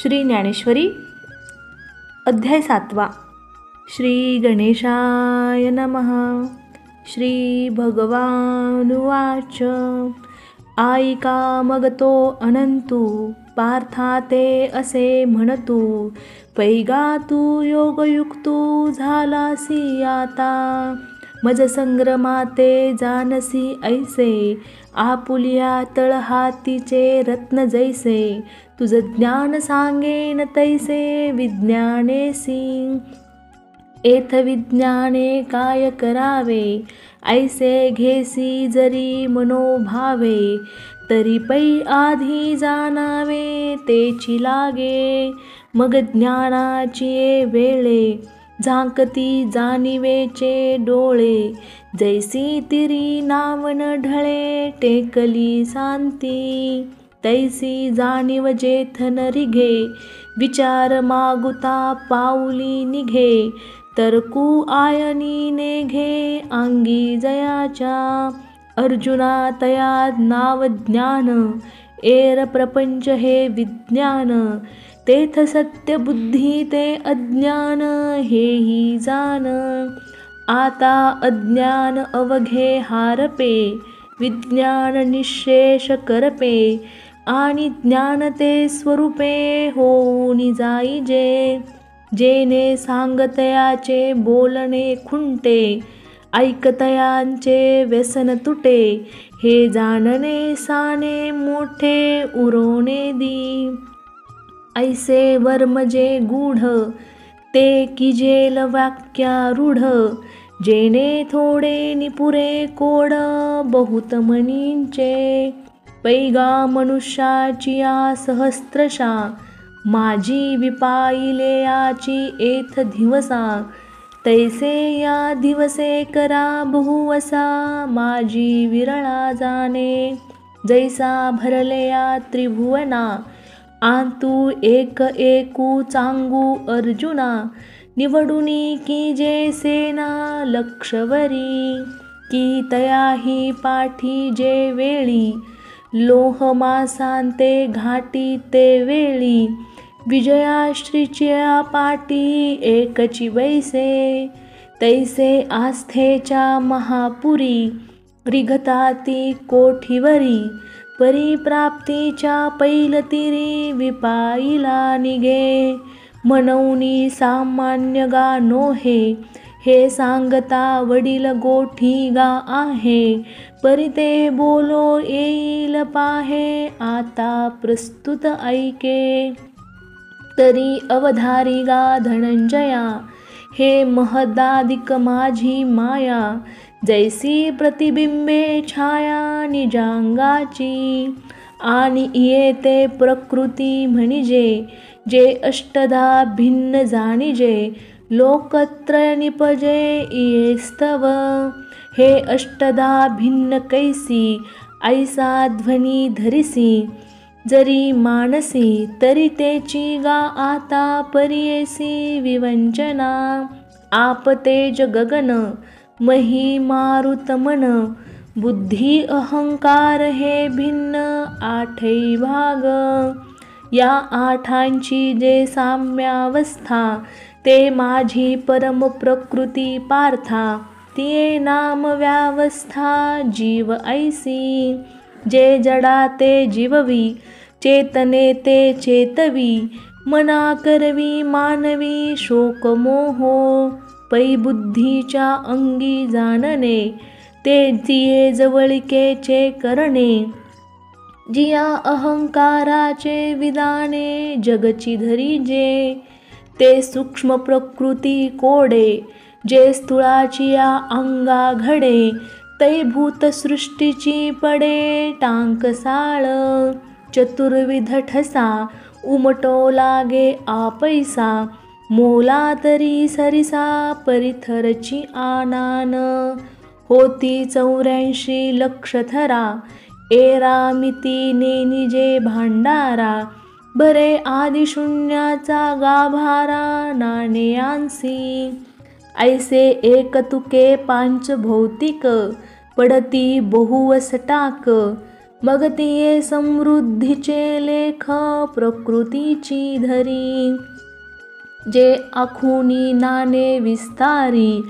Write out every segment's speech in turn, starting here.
श्री ज्ञानेश्वरी अध्याय 7. श्री गणेशाय नमः. श्री भगवानुवाच. ऐका मग तो अनंतू, पार्था ते असे म्हणतू. पैगा तू योगयुक्तू झालासी आता. मज संग्रमाते जानसी ऐसे. आपुलिया तळहातीचे रत्न जैसे. तुझ ज्ञान सांगेन तैसे विज्ञानेसी. एथ विज्ञाने काय करावे. ऐसे घेसी जरी मनोभावे. तरी पै आधी जाणावे तेची लागे. मग ज्ञानाची वेळे झांकती जाणिवेचे डोळे. जैसी तिरी नावन ढळे टेकली सांती. तैसी जाणीव जेथ नरिघे. विचार मागुता पाऊली निघे. तरकू आयनी नेघे अंगी जयाच्या. अर्जुना तया नाव ज्ञान. एर प्रपंच हे विज्ञान. तेथ सत्य बुद्धी ते अज्ञान हेही जान. आता अज्ञान अवघे हारपे. विज्ञान निःशेष करपे. आणि ज्ञान ते स्वरूपे होऊन जाईजे. जेने सांगतयाचे बोलणे खुंटे. ऐकतयांचे व्यसन तुटे. हे जाणणे साने मोठे उरोणे दी. ऐसे वर्मजे गूढ ते किजेल वाक्यारूढ. जेने थोडे निपुरे कोड बहुत म्हणींचे. पैगा मनुष्याची या सहस्त्रशा. माझी विपाईले याची एथ दिवसा. तैसे या दिवसे करा बहुवसा. माझी विरळा जाणे जैसा भरले या त्रिभुवना. आंतू एक एकू चांगू अर्जुना. निवडुनी की जे सेना लक्षवरी. की तयाही पाठी जे वेळी. लोह मासांते घाटी ते वेळी. विजयाश्रीच्या पाटी एकची वैसे. तैसे आस्थेच्या महापुरी. रिघताती कोठीवरी. परिप्राप्तीच्या पैलतीरी विपाईला निगे. म्हणूनी सामान्य गा नोहे. हे सांगता वडील गोठी गा आहे. परी ते बोलो येईल पाहे. आता प्रस्तुत ऐके. तरी अवधारी गा धनंजया. हे महदादिक माझी माया. जैसी प्रतिबिंबे छाया निजांगाची. आणि येते प्रकृती म्हणजे. जे अष्टधा भिन्न जाणिजे. लोकत्रय निपजे येस्तव. हे अष्टधा भिन्न कैसी. ऐसा ध्वनी धरिसी. जरी मानसी तरी तेची गा आता परियेसी विवंचना. आप तेज गगन मही मारुत मन. बुद्धी अहंकार हे भिन्न आठै भाग. या आठांची जे साम्यावस्था. ते माझी परम प्रकृती पार्था. तिये नाम व्यावस्था जीव ऐसी. जे जडा ते जीववी. चेतने ते चेतवी. मना करवी मानवी शोक मोहो. पै बुद्धीच्या अंगी जाणणे. ते तिये जवळिकेचे करणे. जिया अहंकाराचे विधाने जगची धरीजे. ते सूक्ष्म प्रकृती कोडे. जे स्थूळाची या अंगा घडे. तै भूत सृष्टीची पडे टांकसाळ. चतुर्विध ठसा उमटो लागे आपैसा. मोला तरी सरिसा परिथरची आनान. होती 84 लक्ष थरा. एरामिती नेनिजे भांडारा. भरे आदिशून्याचा गाभारा नाणयांसी. ऐसे एक तुके पांच भौतिक. पडती बहुवसटाक. मग तिये समृद्धीचे लेख प्रकृतीची धरी. जे आखुनी नाने विस्तारी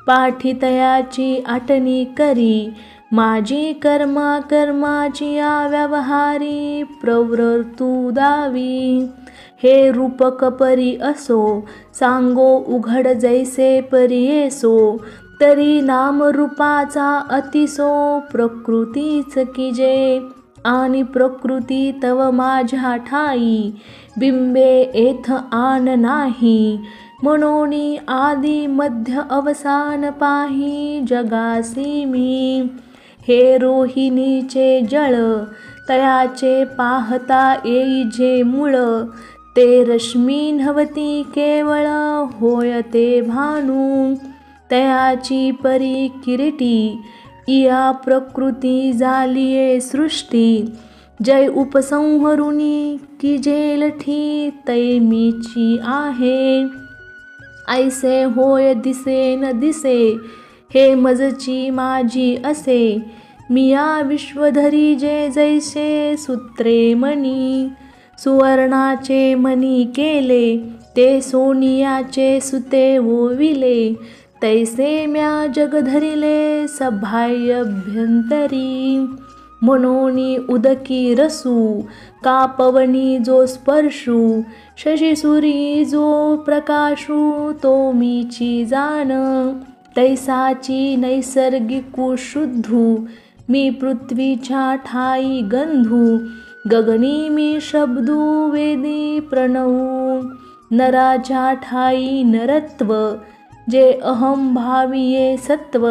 पाठी तयाची आटणी करी. माझी कर्मा कर्माची या व्यवहारी प्रवृत्तू दावी. हे रूपक परी असो सांगो उघड जैसे परी येसो. तरी नामरूपाचा अतिसो प्रकृतीच कीजे. आणि प्रकृती तव माझ्या ठाई बिंबे येथ आन नाही. म्हणोनी आदी मध्य अवसान पाही जगासी मी. हे रोहिणीचे जळ तयाचे पाहता येई जे मूळ. ते रश्मी नव्हती केवळ होय ते भानू. तयाची परी किरीटी इया प्रकृती झालीये सृष्टी. जय उपसंहरुनी की जेलठी तैमीची आहे. ऐसे होय दिसे न दिसे हे मजची माझी असे. मिया विश्वधरी जे जैसे सूत्रे मणी. सुवर्णाचे मणी केले ते सोनियाचे सुते ओविले. तैसे म्या जग धरिले सभायभ्यंतरी. मनोनी उदकी रसू का पवनी जो स्पर्शू. शशी सूरी जो प्रकाशू तो मीची जाण. तैसाची नैसर्गिकू शुद्धू मी पृथ्वीच्या ठाई गंधू. गगनी मी शब्दू वेदी प्रणवू. नराच्या ठाई नरत्व जे अहम भाविये सत्व.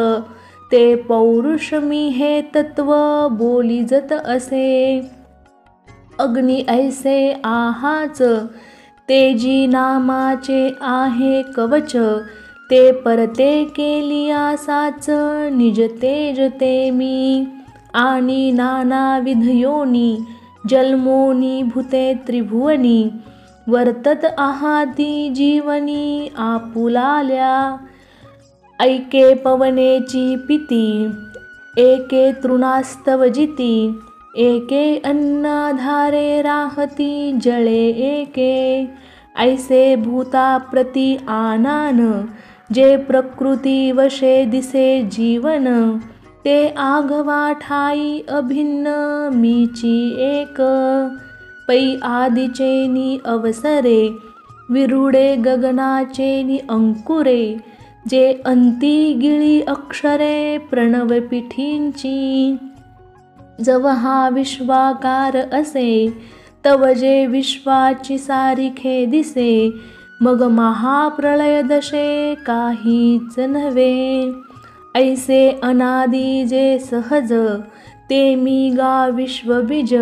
ते पौरुष मी हे तत्व बोली जत असे. अग्नी ऐसे आहाच तेजी नामाचे आहे कवच. ते परते केलिया साच निज तेज ते मी. आणि नानाविध योनी जन्मोनी भूते त्रिभुवनी. वर्तत आहाती जीवनी आपुलाल्या. ऐके पवनेची पिती एके तृणास्तव जिती. एके अन्नाधारे राहती जळे एके. ऐसे भूता प्रति आनान जे प्रकृती वशे दिसे जीवन. ते आघवा ठाई अभिन्न मीची एक. पै आदिचेनी अवसरे विरुडे गगनाचेनी अंकुरे. जे अंती गिळी अक्षरे प्रणव पिठींची. जव हा विश्वाकार असे तव जे विश्वाची सारिखे दिसे. मग महाप्रलय दशे काहीच नव्हे. ऐसे अनादी जे सहज ते मी गा विश्वबीज.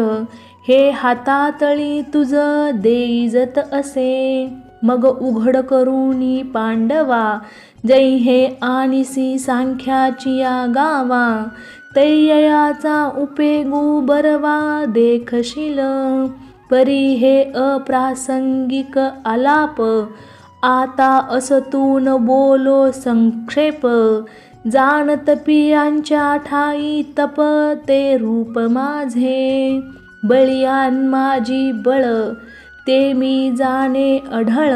हे हातातळी तुझ देई जत असे. मग उघड करूनी पांडवा जै हे आनिसी सांख्याची या गावा. तैययाचा उपेगू बरवा देखशील. परी हे अप्रासंगिक आलाप आता असतून बोलो संक्षेप. जाणत पियांच्या ठाई तप ते रूप माझे. बळीयान माझी बळ ते मी जाणे अढळ.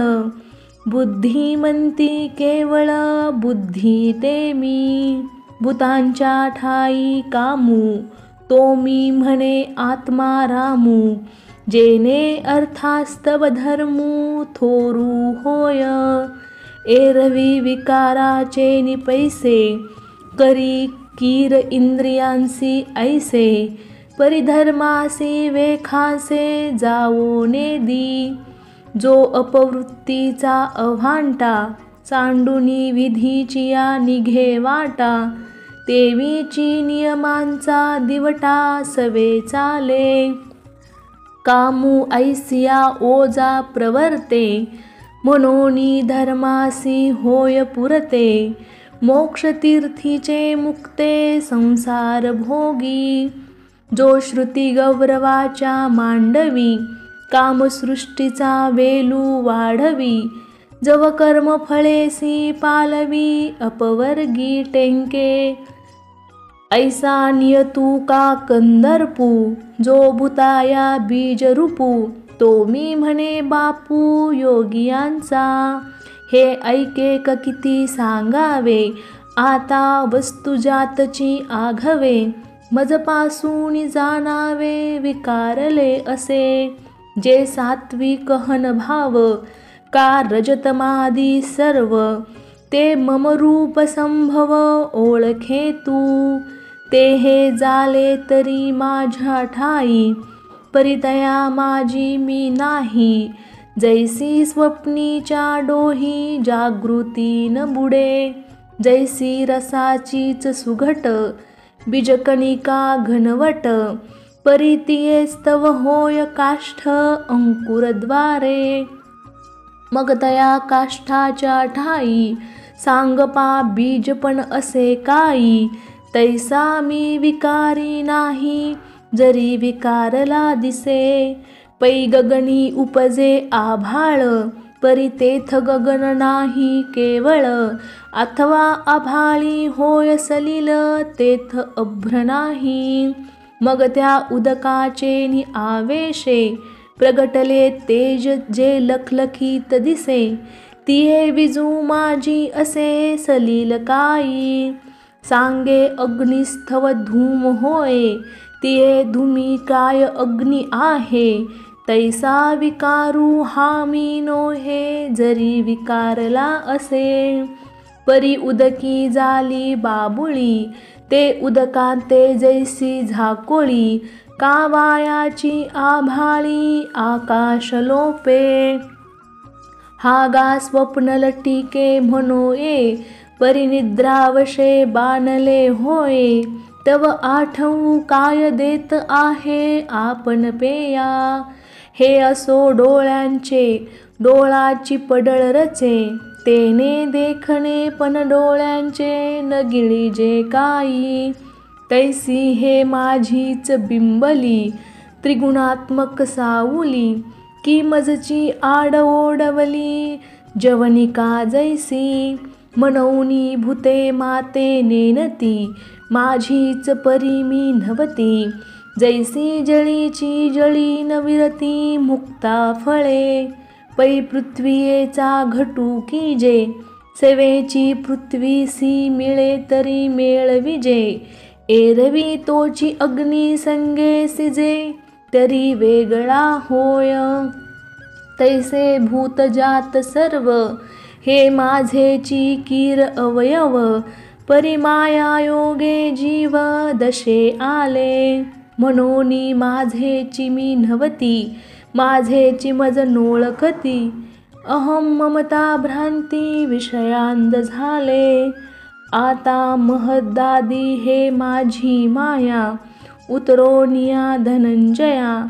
बुद्धिमंती केवळ बुद्धी ते मी. भूतांच्या ठाई कामू तो मी म्हणे आत्मा रामू. जेने अर्थास्तव धर्मू थोरू होय. एरवी विकाराचे निपैसे करी कीर इंद्रियांसी ऐसे. परिधर्मासी वेखासे जावो नेदी. जो अपवृत्तीचा अभांटा सांडुनी विधीची या निघे वाटा. तेवीची नियमांचा दिवटा सवे चाले. कामू ऐसिया ओजा प्रवर्ते मनोनी धर्मासी होय पुरते. मोक्षतीर्थीचे मुक्ते संसार भोगी. जो श्रुती गौरवाच्या मांडवी कामसृष्टीचा वेलू वाढवी. जव कर्मफळेसी पालवी अपवर्गी टेंके. ऐसा नियतू का कंदर्पू, जो भूताया बीज रूपू, तो मी म्हणे बापू योगियांचा. हे ऐके क किती सांगावे, आता वस्तू जातची आघवे, मजपासून जाणावे विकारले असे. जे सात्विक हन भाव, का रजतमादी सर्व, ते मम रूप संभव ओळखे तू. ते हे झाले तरी माझ्या ठाई, परितया माझी मी नाही. जैसी स्वप्नीच्या डोही जागृती न बुडे, जैसी रसाचीच सुघट बीजकणिका घनवट, परितिये स्तव होय काष्ठ अंकुरद्वारे. मग तया काष्ठाच्या ठाई सांगपा बीज पण असे काही, तैसा मी विकारी नाही जरी विकारला दिसे. पै गगनी उपजे आभाळ, परी तेथ गगन नाही केवळ, अथवा आभाळी होय सलिल तेथ अभ्र नाही. मग त्या उदकाचे नि आवेशे, प्रगटले तेज जे लखलखीत दिसे, तिये विजू माझी असे सलील काई. सांगे अग्निस्थव धूम होय, तिये धुमी काय अग्नी आहे, तैसा विकारू हा मी नोहे जरी विकारला असे. परी उदकी झाली बाबुळी, ते उदकांते जैसी झाकोळी, कावायाची आभाळी आकाश लोपे. हा गा स्वप्नल टीके म्हणोये, परिनिद्रावशे बाणले होय, तव आठवू काय देत आहे आपण पेया. हे असो डोळ्यांचे डोळाची पडळ रचे, तेने देखणे पण डोळ्यांचे न गिळीजे काही. तैसी हे माझीच बिंबली, त्रिगुणात्मक सावली, की मजची आड ओढवली जवनिका जैसी. मनौनी भूते माते नेनती, माझीच परी मी नवती, जैसी जळीची जळी न विरती मुक्ता फळे. पै पृथ्वीचा घटू कीजे, सेवेची पृथ्वीसी मिळे तरी मेळविजे, एरवी तोची अग्नी संगे सिजे तरी वेगळा होय. तैसे भूत जात सर्व, हे माझेची कीर अवयव, परिमाया योगे जीव दशे आले. म्हणूनी माझेची मी नवती, माझेची मज नोळखती, अहम ममता भ्रांती विषयांद झाले. आता महदादी हे माझी माया, उतरोनिया धनंजया,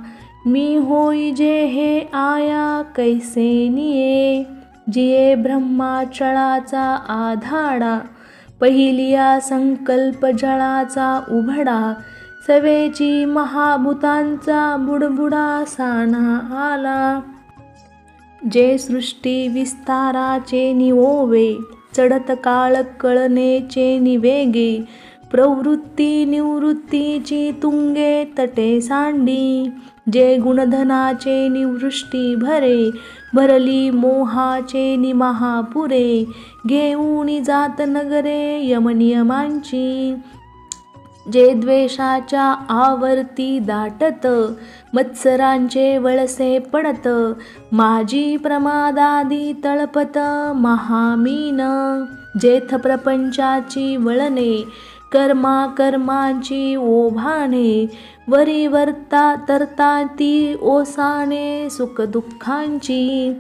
मी होई जे हे आया कैसे निये. जिये ब्रह्माचळाचा आधाडा, पहिलिया संकल्प जळाचा उभडा, सवेची महाभूतांचा बुडबुडा साना आला. जे सृष्टी विस्ताराचे निवोवे, चढत काळ कळनेचे निवेगे, प्रवृत्ती निवृत्तीची तुंगे तटे सांडी. जे गुणधनाचे निवृष्टी भरे, भरली मोहाचे नि महापुरे, घेऊनी जात नगरे यमनियमांची. जे द्वेषाच्या आवर्ती दाटत, मत्सरांचे वळसे पडत, माझी प्रमादादी तळपत महामीन. जेथ प्रपंचाची वळणे, कर्मा कर्मांची ओभाणे, वरी वर्ता तरता ती ओसाणे सुखदुःखांची.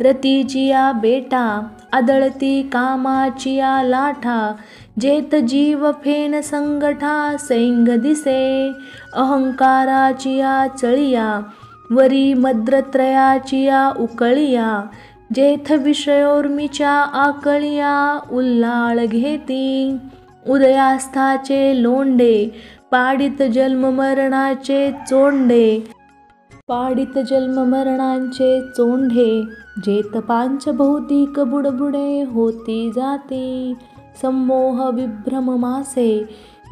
रतीचिया बेटा, आदळती कामाचिया लाठा, जेथ जीव फेन संगठा सैंग दिसे. अहंकाराचिया चळिया, वरी मद्रत्रयाचिया उकळिया, जेथ विषयोर्मीच्या आकळिया उल्लाळ घेती. उदयास्थाचे लोंढे, पाडित जन्म मरणाचे चोंडे, पाडित जन्म मरणांचे चोंढे, जेथ पांचभौतिक बुडबुडे होती जाती. संमोह विभ्रम मासे,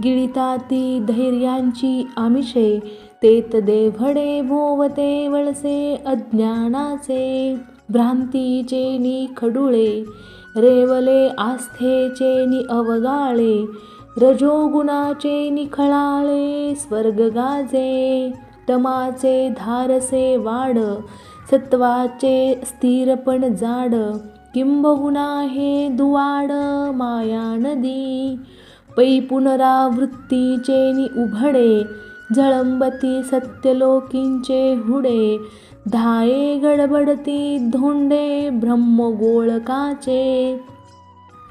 गिळिताती धैर्यांची आमिषे, तेत देव्हडे भोवते वळसे अज्ञानाचे. भ्रांतीचे नि खडुळे, रेवले आस्थेचे नि अवगाळे. रजोगुणाचे निखळाळे, स्वर्ग गाजे. तमाचे धारसे वाढ, सत्वाचे स्थिरपण जाड. किंबहुना हे दुवाड, माया नदी. पै पुनरावृत्तीचे नि उघडे, झळंबती सत्यलोकींचे हुडे. धाये गडबडती धोंडे, ब्रह्मगोळकाचे.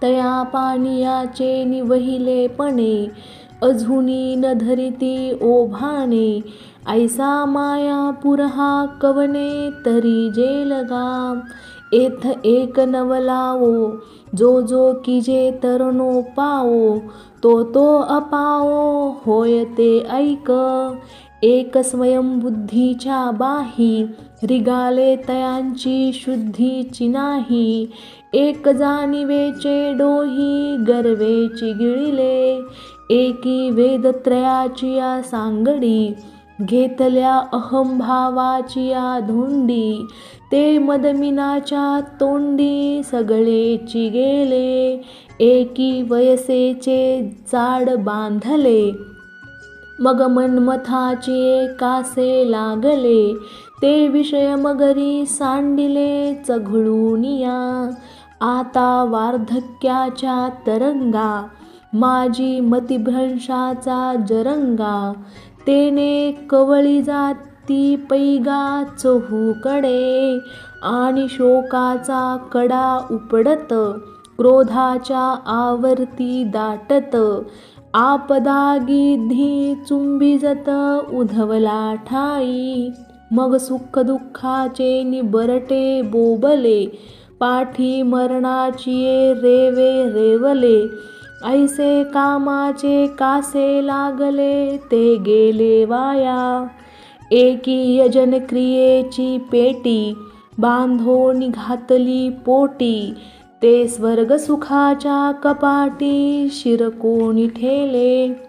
तया पानियाचे नि वहिलेपणे, अजूनी न धरिती ओभाने. ऐसा मायापूर हा कवने, तरी जेलगा. एथ एक नवलावो, जो जो कीजे तरनो पावो. तो तो अपावो, होय ते ऐक. एक स्वयंबुद्धीच्या बाही, रिगाले तयांची शुद्धीची नाही. एक जाणिवेचे डोही, गर्वेची गिळिले. एकी वेदत्रयाची या सांगडी, घेतल्या अहंभावाची या धोंडी. ते मदमिनाच्या तोंडी, सगळेची गेले. एकी वयसेचे जाड बांधले, मग मन्मथाचे कासे लागले. ते विषय मगरी सांडिले चघळूनिया. आता वार्धक्याच्या तरंगा, माझी मतिभ्रंशाचा जरंगा. तेने कवळी जाती पैगा चहूकडे, आणि शोकाचा कडा उपडत, क्रोधाच्या आवर्ती दाटत. आपदा गिद्धी चुंबिजत, उधवला ठाई. मग सुख दुःखाचे निबरटे बोबले, पाठी मरणाचिये रेवे रेवले. ऐसे कामाचे कासे लागले, ते गेले वाया. एकी यजन क्रियेची पेटी, बांधोनी घातली पोटी. ते स्वर्ग सुखाच्या कपाटी, शिरकोणी ठेले.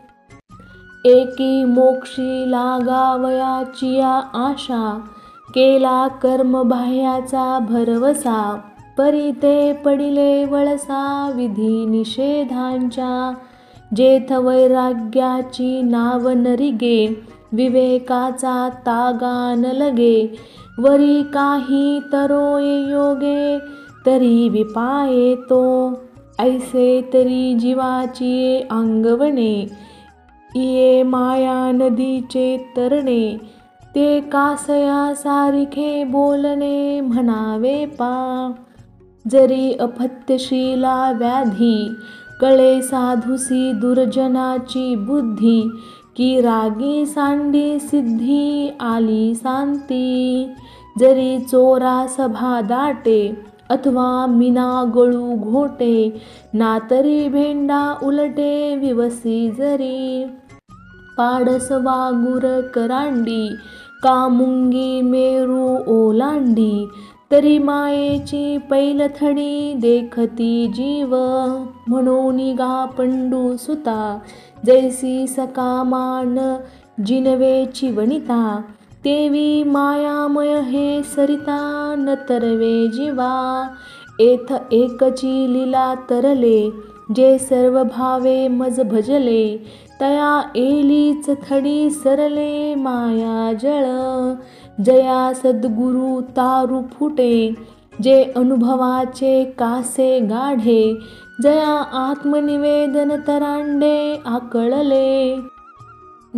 एकी मोक्षी लागावयाची या आशा, केला कर्म बाह्याचा भरवसा. परी ते पडिले वळसा, विधी निषेधांच्या. जेथ वैराग्याची नाव नरिगे, विवेकाचा तागा न लगे. वरी काही तरोये योगे, तरी विपाये तो. ऐसे तरी जीवाची अंगवणे, इये माया नदीचे तरणे. ते कासया सारिखे बोलणे, म्हणावे पा. जरी अपत्यशीला व्याधी, कळे साधुसी दुर्जनाची बुद्धी. की रागी सांडी सिद्धी, आली सांती. जरी चोरा सभा दाटे, अथवा मीना गळू घोटे. ना तरी भेंडा उलटे, विवसी जरी. पाडस वागुर करांडी, का मुंगी मेरू ओलांडी. तरी मायेची पैलथडी, देखती जीव. म्हणून गा पंडू सुता, जैसी सकामान जिनवेची वनिता. तेवी मायामय हे सरिता, न तरवे जीवा. एथ एकची लीला तरले, जे सर्व भावे मज भजले. तया एलीच थडी सरले, माया जळ. जया सद्गुरु तारू फुटे, जे अनुभवाचे कासे गाढे. जया आत्मनिवेदन तरांडे, आकळले.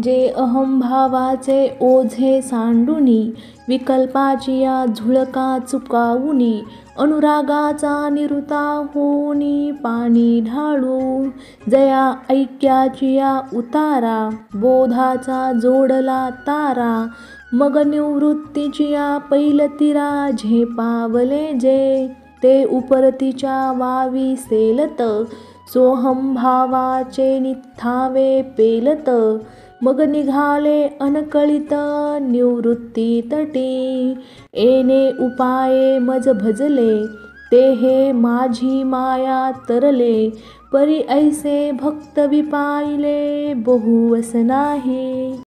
जे अहंभावाचे ओझे सांडुनी, विकल्पाची या झुळका चुकावुनी. अनुरागाचा निरुता होऊनी, पाणी ढाळू. जया ऐक्याची या उतारा, बोधाचा जोडला तारा. मग निवृत्तीची या पैलतीरा, झेपावले जे. ते उपरतीच्या वावी सेलत, सोहंभावाचे निथावे पेलत. मग निघाले अनकळित, निवृत्ती तटी. एने उपाये मज भजले, ते हे माझी माया तरले, परी ऐसे भक्त विपाइले बहुवस नाही.